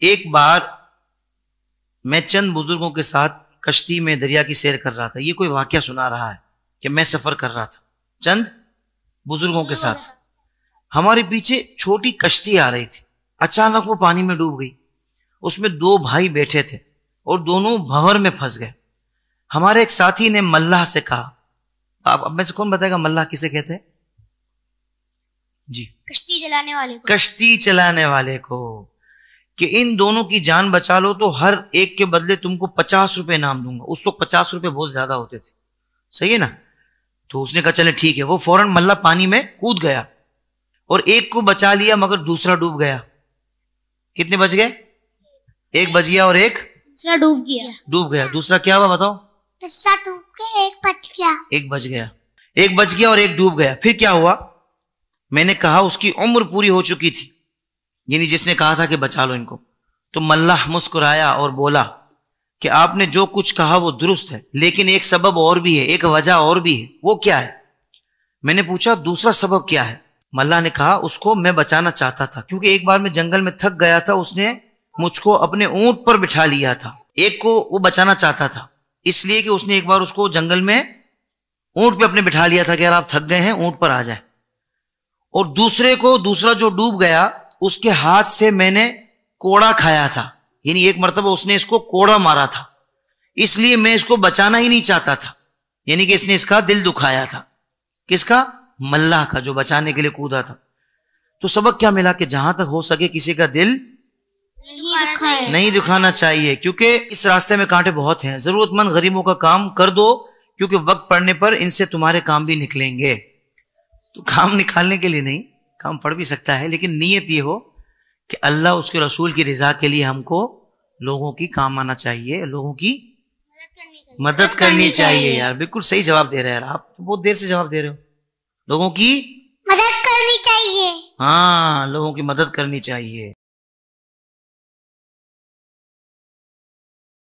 ایک بار میں چند بزرگوں کے ساتھ کشتی میں دریا کی سیر کر رہا تھا. یہ کوئی واقعہ سنا رہا ہے کہ میں سفر کر رہا تھا چند بزرگوں کے ساتھ. ہمارے پیچھے چھوٹی کشتی آ رہی تھی. اچانک وہ پانی میں ڈوب گئی. اس میں 2 بھائی بیٹھے تھے اور دونوں بھنور میں پھنس گئے. ہمارے ایک ساتھی نے ملاح سے کہا, اب میں سے کون بتائے گا ملاح کسے کہتے ہیں؟ جی, کشتی چلانے والے کو. کشتی چلانے والے کو, کہ ان دونوں کی جان بچا لو تو ہر ایک کے بدلے تم کو 50 روپے انعام دوں گا. اس وقت 50 روپے بہت زیادہ ہوتے تھے, صحیح ہے نا. تو اس نے کہا چلے ٹھیک ہے. وہ فوراً ملاح پانی میں کود گیا اور ایک کو بچا لیا مگر دوسرا ڈوب گیا. کتنے بچ گئے؟ ایک بچ گیا اور ایک دوسرا ڈوب گیا. دوسرا کیا ہوا بتاؤ؟ دوسرا ڈوب گیا, ایک بچ گیا. ایک بچ گیا. ایک بچ گیا اور ایک ڈوب گیا. پھر کیا ہوا؟ میں نے کہا اس کی عمر پوری ہو چکی تھی, یعنی جس نے کہا تھا کہ بچا لو ان کو. تو ملاح مسکرایا اور بولا کہ آپ نے جو کچھ کہا وہ درست ہے, لیکن ایک سبب اور بھی ہے, ایک وجہ اور بھی ہے. وہ کیا ہے؟ میں نے پوچھا دوسرا سبب کیا ہے؟ ملاح نے کہا اس کو میں بچانا چاہتا تھا, کیونکہ ایک بار میں جنگل میں تھک گیا تھا. اس نے مجھ کو اپنے اونٹ پر بٹھا لیا تھا. ایک کو وہ بچانا چاہتا تھا اس لیے کہ اس نے ایک بار اس کو جنگل میں اونٹ پہ اپنے بٹھا لیا تھا کہ یار آپ تھک گئے ہیں اونٹ پر آ جائیں. اور دوسرے کو, دوسرا جو ڈوب گیا, اس کے ہاتھ سے میں نے کوڑا کھایا تھا, یعنی ایک مرتبہ اس نے اس کو کوڑا مارا تھا, اس لیے میں اس کو بچانا ہی نہیں چاہتا تھا. یعنی کہ اس نے اس کا دل دکھایا تھا. کس کا؟ ملاح کا, جو بچانے کے لیے کودا تھا. تو سبق کیا ملا کہ جہاں تک ہو سکے کسی کا دل نہیں دکھانا چاہیے, کیونکہ اس راستے میں کانٹے بہت ہیں. ضرورت مند غریبوں کا کام کر دو, کیونکہ وقت پڑنے پر ان سے تمہارے کام بھی نکلیں گے. تو کام نکالنے کے لیے نہیں, کام پڑ بھی سکتا ہے, لیکن نیت یہ ہو کہ اللہ اس کے رسول کی رضا کے لیے ہم کو لوگوں کی کام آنا چاہیے, لوگوں کی مدد کرنی چاہیے. یار بالکل صحیح جواب دے رہے ہیں آپ, بہت دیر سے جواب دے رہے ہو. لوگوں کی مدد کرنی چاہیے. ہاں, لوگوں کی مدد کرنی چاہیے.